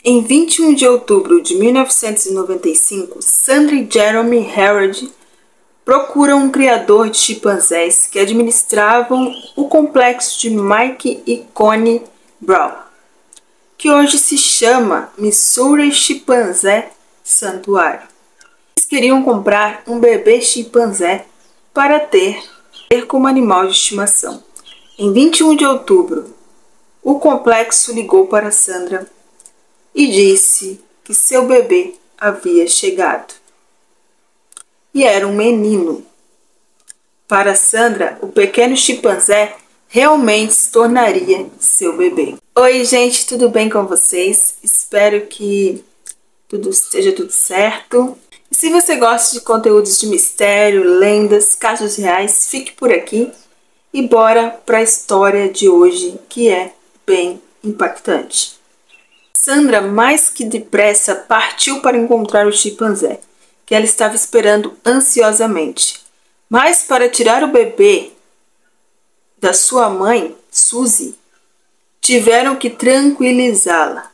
Em 21 de outubro de 1995, Sandra e Jeremy Herod procuram um criador de chimpanzés que administravam o complexo de Mike e Connie Brown, que hoje se chama Missouri Chimpanzé Sanctuary. Eles queriam comprar um bebê chimpanzé para ter como animal de estimação. Em 21 de outubro, o complexo ligou para Sandra e disse que seu bebê havia chegado. E era um menino. Para Sandra, o pequeno chimpanzé realmente se tornaria seu bebê. Oi, gente, tudo bem com vocês? Espero que esteja tudo certo. E se você gosta de conteúdos de mistério, lendas, casos reais, fique por aqui e bora para a história de hoje, que é bem impactante. Sandra, mais que depressa, partiu para encontrar o chimpanzé, que ela estava esperando ansiosamente. Mas para tirar o bebê da sua mãe, Suzy, tiveram que tranquilizá-la.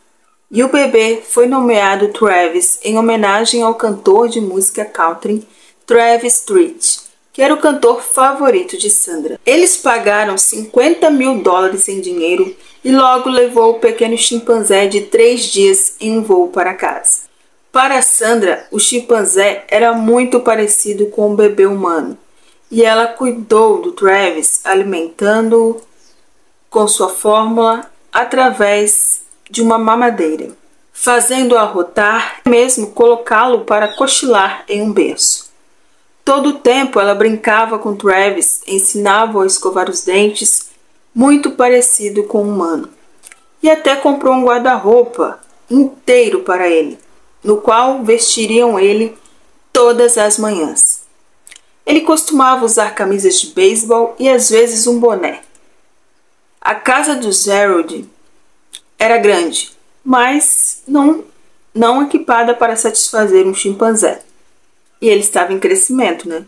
E o bebê foi nomeado Travis em homenagem ao cantor de música country Travis Tritt, que era o cantor favorito de Sandra. Eles pagaram $50 mil em dinheiro e logo levou o pequeno chimpanzé de 3 dias em um voo para casa. Para Sandra, o chimpanzé era muito parecido com um bebê humano e ela cuidou do Travis, alimentando-o com sua fórmula através de uma mamadeira, fazendo-o arrotar, mesmo colocá-lo para cochilar em um berço. Todo o tempo ela brincava com Travis, ensinava-o a escovar os dentes, muito parecido com um humano. E até comprou um guarda-roupa inteiro para ele, no qual vestiriam ele todas as manhãs. Ele costumava usar camisas de beisebol e às vezes um boné. A casa dos Herod era grande, mas não equipada para satisfazer um chimpanzé. E ele estava em crescimento, né?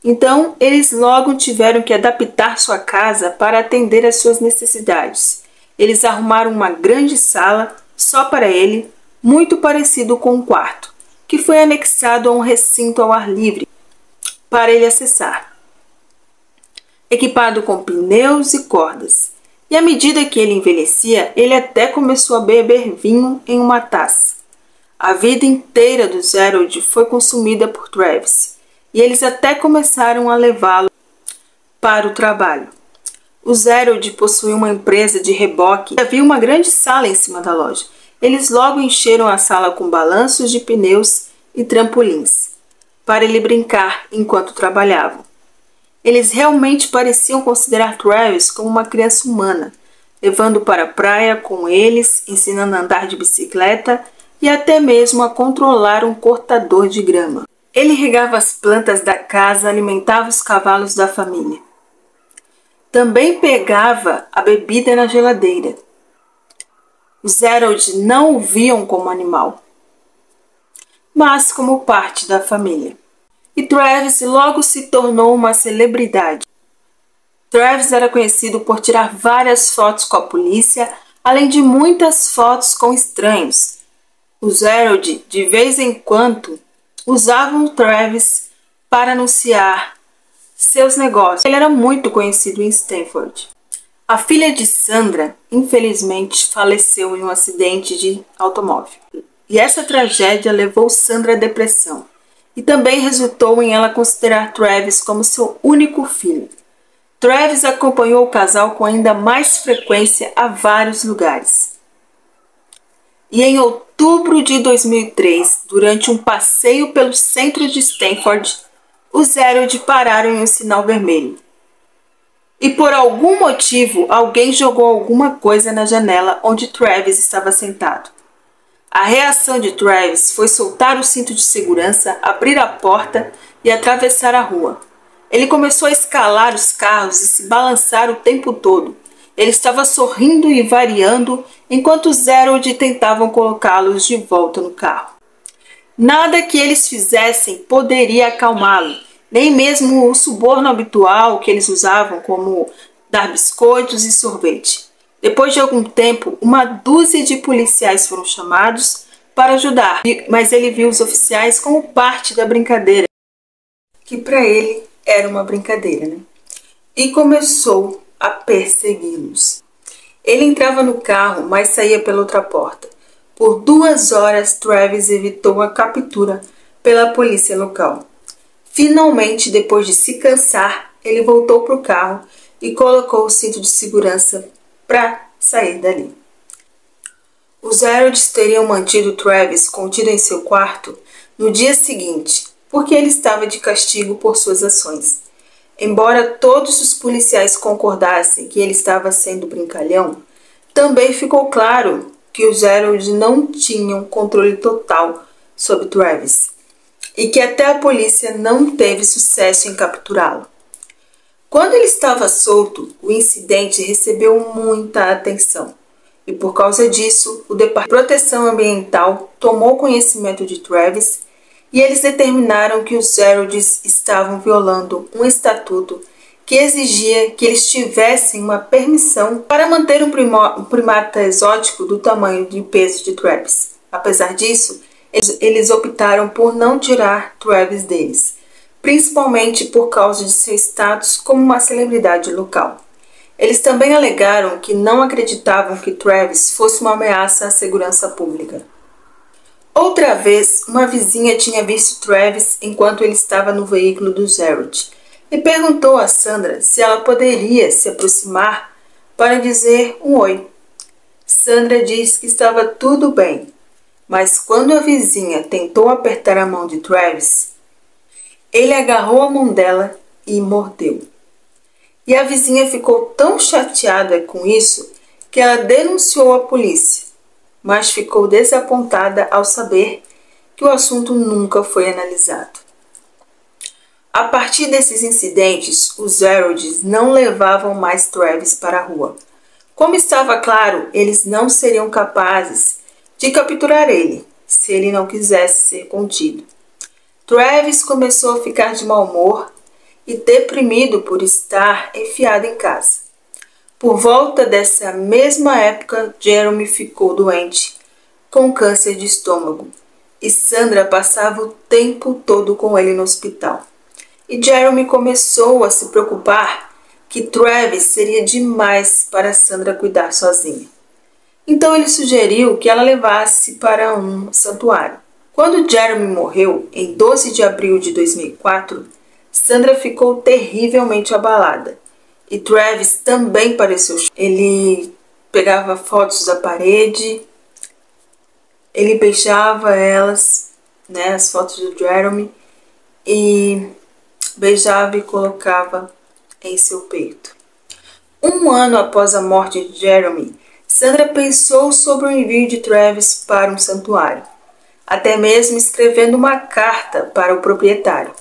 Então, eles logo tiveram que adaptar sua casa para atender às suas necessidades. Eles arrumaram uma grande sala só para ele, muito parecido com um quarto, que foi anexado a um recinto ao ar livre para ele acessar, equipado com pneus e cordas. E à medida que ele envelhecia, ele até começou a beber vinho em uma taça. A vida inteira do Herod foi consumida por Travis, e eles até começaram a levá-lo para o trabalho. O Herod possuía uma empresa de reboque e havia uma grande sala em cima da loja. Eles logo encheram a sala com balanços de pneus e trampolins, para ele brincar enquanto trabalhavam. Eles realmente pareciam considerar Travis como uma criança humana, levando para a praia com eles, ensinando a andar de bicicleta e até mesmo a controlar um cortador de grama. Ele regava as plantas da casa, alimentava os cavalos da família. Também pegava a bebida na geladeira. Os Herod não o viam como animal, mas como parte da família. E Travis logo se tornou uma celebridade. Travis era conhecido por tirar várias fotos com a polícia, além de muitas fotos com estranhos. Os Herod, de vez em quando, usavam Travis para anunciar seus negócios. Ele era muito conhecido em Stanford. A filha de Sandra, infelizmente, faleceu em um acidente de automóvel. E essa tragédia levou Sandra à depressão. E também resultou em ela considerar Travis como seu único filho. Travis acompanhou o casal com ainda mais frequência a vários lugares. E em outubro de 2003, durante um passeio pelo centro de Stanford, os Herod pararam em um sinal vermelho. E por algum motivo, alguém jogou alguma coisa na janela onde Travis estava sentado. A reação de Travis foi soltar o cinto de segurança, abrir a porta e atravessar a rua. Ele começou a escalar os carros e se balançar o tempo todo. Ele estava sorrindo e variando enquanto os Herod tentavam colocá-los de volta no carro. Nada que eles fizessem poderia acalmá-lo, nem mesmo o suborno habitual que eles usavam, como dar biscoitos e sorvete. Depois de algum tempo, uma dúzia de policiais foram chamados para ajudar, mas ele viu os oficiais como parte da brincadeira, que para ele era uma brincadeira, né? E começou a persegui-los. Ele entrava no carro, mas saía pela outra porta. Por 2 horas, Travis evitou a captura pela polícia local. Finalmente, depois de se cansar, ele voltou para o carro e colocou o cinto de segurança para sair dali. Os Herods teriam mantido Travis contido em seu quarto no dia seguinte, porque ele estava de castigo por suas ações. Embora todos os policiais concordassem que ele estava sendo brincalhão, também ficou claro que os Herods não tinham controle total sobre Travis e que até a polícia não teve sucesso em capturá-lo. Quando ele estava solto, o incidente recebeu muita atenção e por causa disso, o Departamento de Proteção Ambiental tomou conhecimento de Travis e eles determinaram que os Herods estavam violando um estatuto que exigia que eles tivessem uma permissão para manter um primata exótico do tamanho e peso de Travis. Apesar disso, eles optaram por não tirar Travis deles, principalmente por causa de seu status como uma celebridade local. Eles também alegaram que não acreditavam que Travis fosse uma ameaça à segurança pública. Outra vez, uma vizinha tinha visto Travis enquanto ele estava no veículo dos Herods e perguntou a Sandra se ela poderia se aproximar para dizer um oi. Sandra disse que estava tudo bem, mas quando a vizinha tentou apertar a mão de Travis, ele agarrou a mão dela e mordeu. E a vizinha ficou tão chateada com isso que ela denunciou a polícia, mas ficou desapontada ao saber que o assunto nunca foi analisado. A partir desses incidentes, os Herods não levavam mais Travis para a rua. Como estava claro, eles não seriam capazes de capturar ele, se ele não quisesse ser contido. Travis começou a ficar de mau humor e deprimido por estar enfiado em casa. Por volta dessa mesma época, Jeremy ficou doente, com câncer de estômago, e Sandra passava o tempo todo com ele no hospital. E Jeremy começou a se preocupar que Travis seria demais para Sandra cuidar sozinha. Então ele sugeriu que ela levasse para um santuário. Quando Jeremy morreu, em 12 de abril de 2004, Sandra ficou terrivelmente abalada. E Travis também pareceu. Ele pegava fotos da parede, ele beijava elas, né, as fotos do Jeremy, e beijava e colocava em seu peito. 1 ano após a morte de Jeremy, Sandra pensou sobre o envio de Travis para um santuário, até mesmo escrevendo uma carta para o proprietário.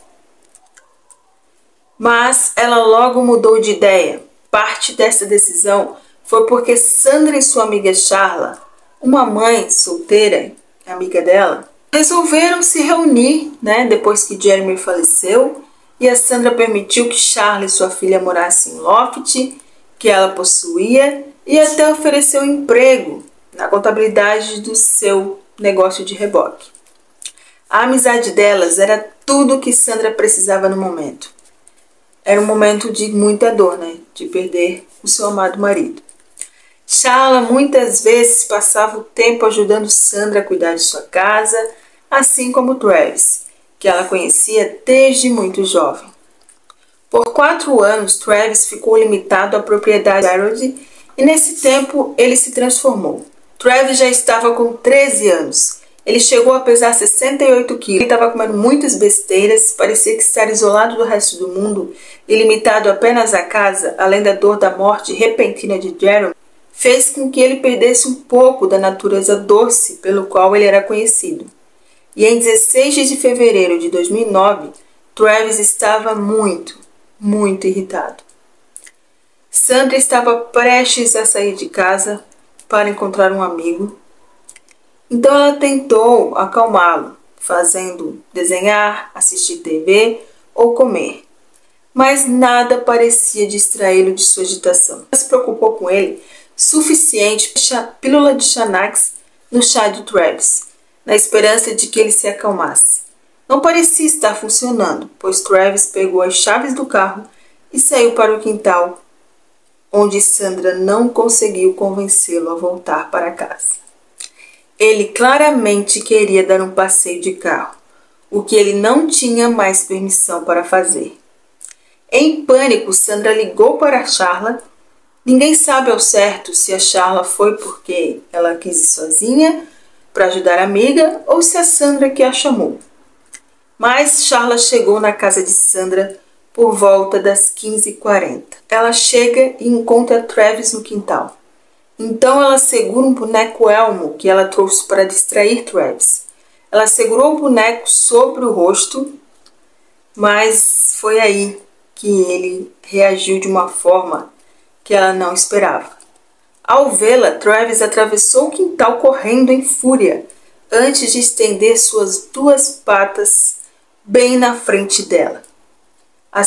Mas ela logo mudou de ideia. Parte dessa decisão foi porque Sandra e sua amiga Charla, uma mãe solteira, amiga dela, resolveram se reunir, né, depois que Jeremy faleceu, e a Sandra permitiu que Charla e sua filha morassem em loft, que ela possuía, e até ofereceu emprego na contabilidade do seu negócio de reboque. A amizade delas era tudo o que Sandra precisava no momento. Era um momento de muita dor, né? De perder o seu amado marido. Charla muitas vezes passava o tempo ajudando Sandra a cuidar de sua casa, assim como Travis, que ela conhecia desde muito jovem. Por 4 anos, Travis ficou limitado à propriedade de Harold e nesse tempo ele se transformou. Travis já estava com 13 anos. Ele chegou a pesar 68 quilos. Ele estava comendo muitas besteiras, parecia que estar isolado do resto do mundo e limitado apenas à casa, além da dor da morte repentina de Jeremy, fez com que ele perdesse um pouco da natureza doce pelo qual ele era conhecido. E em 16 de fevereiro de 2009, Travis estava muito irritado. Sandra estava prestes a sair de casa para encontrar um amigo. Então ela tentou acalmá-lo, fazendo desenhar, assistir TV ou comer. Mas nada parecia distraí-lo de sua agitação. Ela se preocupou com ele suficiente para a pílula de Xanax no chá de Travis, na esperança de que ele se acalmasse. Não parecia estar funcionando, pois Travis pegou as chaves do carro e saiu para o quintal, onde Sandra não conseguiu convencê-lo a voltar para casa. Ele claramente queria dar um passeio de carro, o que ele não tinha mais permissão para fazer. Em pânico, Sandra ligou para Charla. Ninguém sabe ao certo se a Charla foi porque ela quis ir sozinha para ajudar a amiga ou se a Sandra que a chamou. Mas Charla chegou na casa de Sandra por volta das 15h40. Ela chega e encontra Travis no quintal. Então ela segura um boneco Elmo que ela trouxe para distrair Travis. Ela segurou o boneco sobre o rosto, mas foi aí que ele reagiu de uma forma que ela não esperava. Ao vê-la, Travis atravessou o quintal correndo em fúria, antes de estender suas duas patas bem na frente dela. A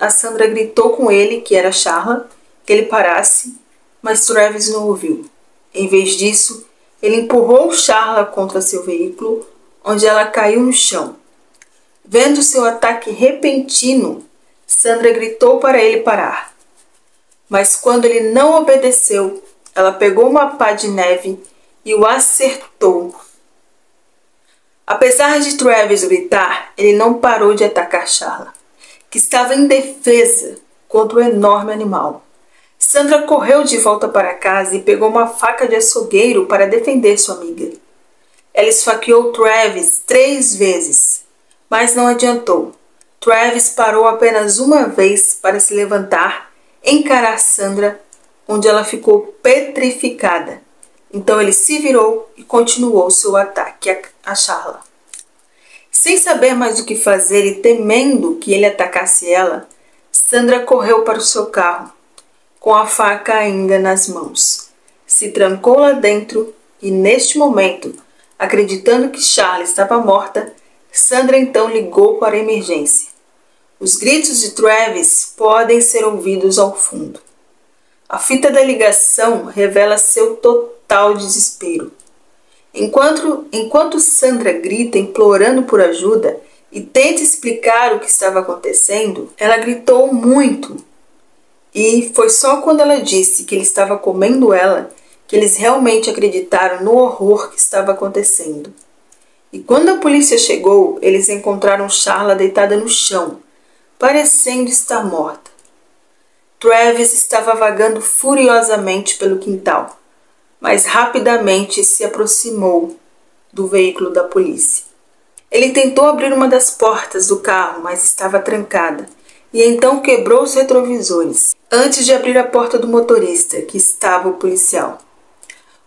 Sandra gritou com ele, que era Charla, que ele parasse, mas Travis não ouviu. Em vez disso, ele empurrou Charla contra seu veículo, onde ela caiu no chão. Vendo seu ataque repentino, Sandra gritou para ele parar. Mas quando ele não obedeceu, ela pegou uma pá de neve e o acertou. Apesar de Travis gritar, ele não parou de atacar Charla, que estava indefesa contra o enorme animal. Sandra correu de volta para casa e pegou uma faca de açougueiro para defender sua amiga. Ela esfaqueou Travis 3 vezes, mas não adiantou. Travis parou apenas uma vez para se levantar, encarar Sandra, onde ela ficou petrificada. Então ele se virou e continuou seu ataque a Charla. Sem saber mais o que fazer e temendo que ele atacasse ela, Sandra correu para o seu carro, com a faca ainda nas mãos. Se trancou lá dentro e, neste momento, acreditando que Charla estava morta, Sandra então ligou para a emergência. Os gritos de Travis podem ser ouvidos ao fundo. A fita da ligação revela seu total desespero. Enquanto Sandra grita implorando por ajuda e tenta explicar o que estava acontecendo, ela gritou muito. E foi só quando ela disse que ele estava comendo ela que eles realmente acreditaram no horror que estava acontecendo. E quando a polícia chegou, eles encontraram Charla deitada no chão, parecendo estar morta. Travis estava vagando furiosamente pelo quintal, mas rapidamente se aproximou do veículo da polícia. Ele tentou abrir uma das portas do carro, mas estava trancada, e então quebrou os retrovisores, antes de abrir a porta do motorista, que estava o policial.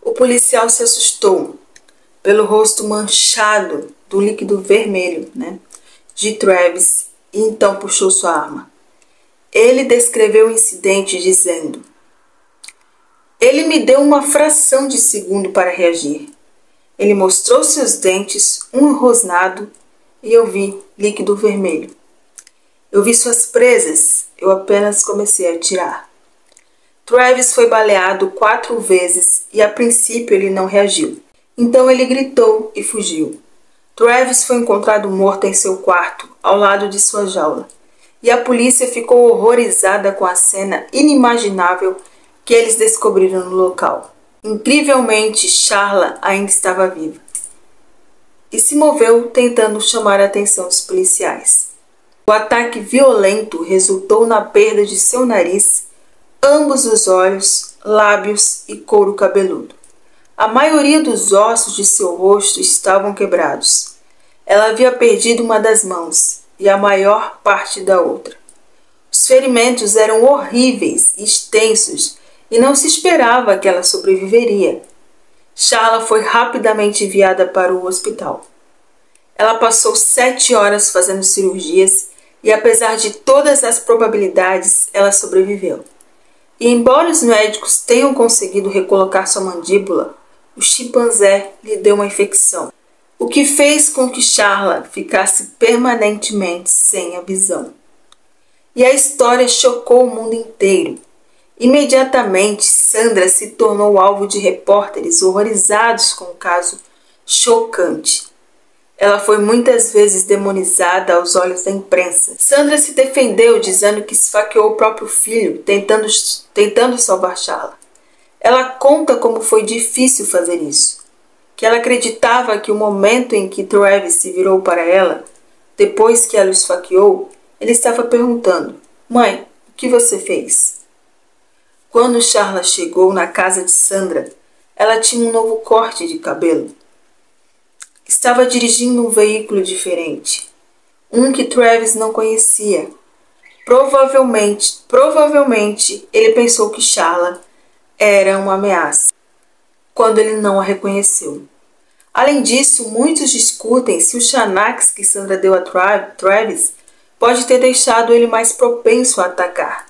O policial se assustou pelo rosto manchado do líquido vermelho, de Travis, e então puxou sua arma. Ele descreveu o incidente dizendo: "Ele me deu uma fração de segundo para reagir. Ele mostrou seus dentes, um rosnado, e eu vi líquido vermelho. Eu vi suas presas, eu apenas comecei a atirar." Travis foi baleado 4 vezes e a princípio ele não reagiu. Então ele gritou e fugiu. Travis foi encontrado morto em seu quarto, ao lado de sua jaula. E a polícia ficou horrorizada com a cena inimaginável que eles descobriram no local. Incrivelmente, Charla ainda estava viva e se moveu tentando chamar a atenção dos policiais. O ataque violento resultou na perda de seu nariz, ambos os olhos, lábios e couro cabeludo. A maioria dos ossos de seu rosto estavam quebrados. Ela havia perdido uma das mãos e a maior parte da outra. Os ferimentos eram horríveis e extensos e não se esperava que ela sobreviveria. Charla foi rapidamente enviada para o hospital. Ela passou 7 horas fazendo cirurgias e, apesar de todas as probabilidades, ela sobreviveu. E embora os médicos tenham conseguido recolocar sua mandíbula, o chimpanzé lhe deu uma infecção, o que fez com que Charla ficasse permanentemente sem a visão. E a história chocou o mundo inteiro. Imediatamente, Sandra se tornou alvo de repórteres horrorizados com o caso chocante. Ela foi muitas vezes demonizada aos olhos da imprensa. Sandra se defendeu dizendo que esfaqueou o próprio filho, tentando salvar Charla. Ela conta como foi difícil fazer isso, que ela acreditava que o momento em que Travis se virou para ela, depois que ela o esfaqueou, ele estava perguntando: "Mãe, o que você fez?" Quando Charla chegou na casa de Sandra, ela tinha um novo corte de cabelo. Estava dirigindo um veículo diferente, um que Travis não conhecia. Provavelmente, ele pensou que Charla era uma ameaça, quando ele não a reconheceu. Além disso, muitos discutem se o Xanax que Sandra deu a Travis pode ter deixado ele mais propenso a atacar,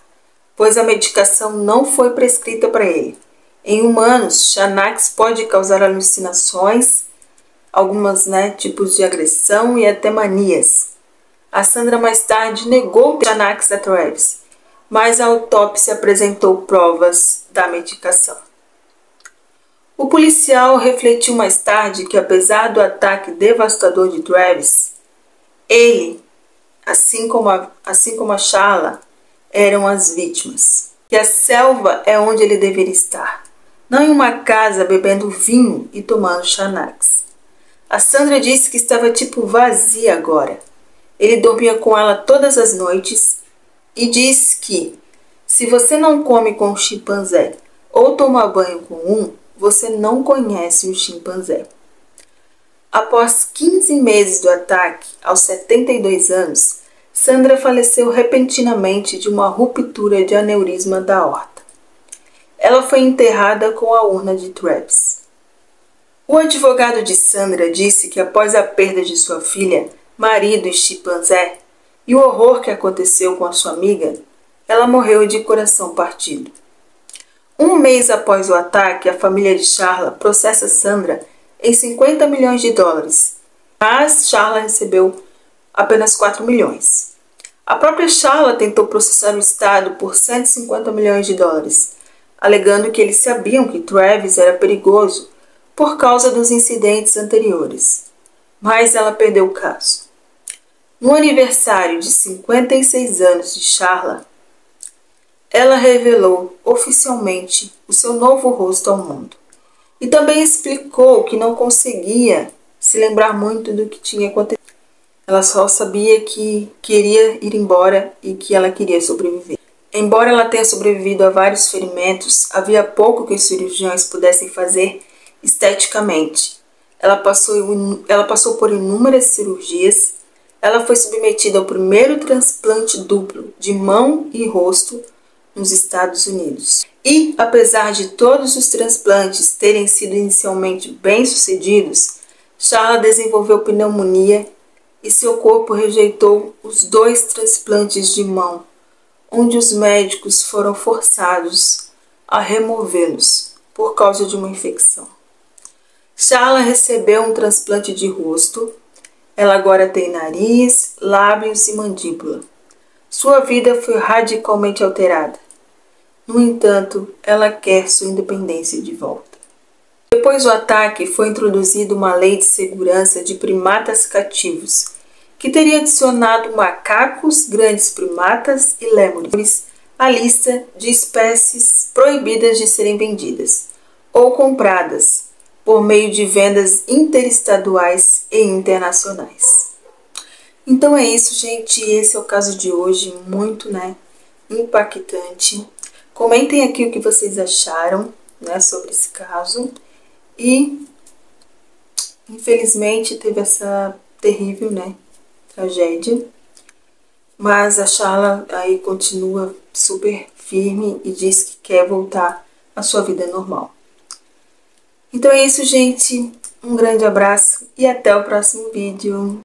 pois a medicação não foi prescrita para ele. Em humanos, Xanax pode causar alucinações, algumas tipos de agressão e até manias. A Sandra mais tarde negou o Xanax a Travis, mas a autópsia apresentou provas da medicação. O policial refletiu mais tarde que, apesar do ataque devastador de Travis, ele, assim como a Charla, eram as vítimas. Que a selva é onde ele deveria estar, não em uma casa bebendo vinho e tomando Xanax. A Sandra disse que estava tipo vazia agora. Ele dormia com ela todas as noites e disse que, se você não come com um chimpanzé ou toma banho com um, você não conhece o chimpanzé. Após 15 meses do ataque, aos 72 anos, Sandra faleceu repentinamente de uma ruptura de aneurisma da aorta. Ela foi enterrada com a urna de Travis. O advogado de Sandra disse que após a perda de sua filha, marido e chimpanzé, e o horror que aconteceu com a sua amiga, ela morreu de coração partido. Um mês após o ataque, a família de Charla processa Sandra em $50 milhões, mas Charla recebeu apenas 4 milhões. A própria Charla tentou processar o Estado por $150 milhões, alegando que eles sabiam que Travis era perigoso por causa dos incidentes anteriores, mas ela perdeu o caso. No aniversário de 56 anos de Charla, ela revelou oficialmente o seu novo rosto ao mundo e também explicou que não conseguia se lembrar muito do que tinha acontecido. Ela só sabia que queria ir embora e que ela queria sobreviver. Embora ela tenha sobrevivido a vários ferimentos, havia pouco que os cirurgiões pudessem fazer esteticamente. Ela passou por inúmeras cirurgias. Ela foi submetida ao primeiro transplante duplo de mão e rosto nos Estados Unidos. E, apesar de todos os transplantes terem sido inicialmente bem-sucedidos, Charla desenvolveu pneumonia e seu corpo rejeitou os 2 transplantes de mão, onde os médicos foram forçados a removê-los por causa de uma infecção. Charla recebeu um transplante de rosto. Ela agora tem nariz, lábios e mandíbula. Sua vida foi radicalmente alterada. No entanto, ela quer sua independência de volta. Depois do ataque, foi introduzida uma lei de segurança de primatas cativos, que teria adicionado macacos, grandes primatas e lêmures à lista de espécies proibidas de serem vendidas ou compradas por meio de vendas interestaduais e internacionais. Então é isso, gente. Esse é o caso de hoje, muito impactante. Comentem aqui o que vocês acharam sobre esse caso. E, infelizmente, teve essa terrível tragédia. Mas a Charla aí continua super firme e diz que quer voltar à sua vida normal. Então é isso, gente. Um grande abraço e até o próximo vídeo.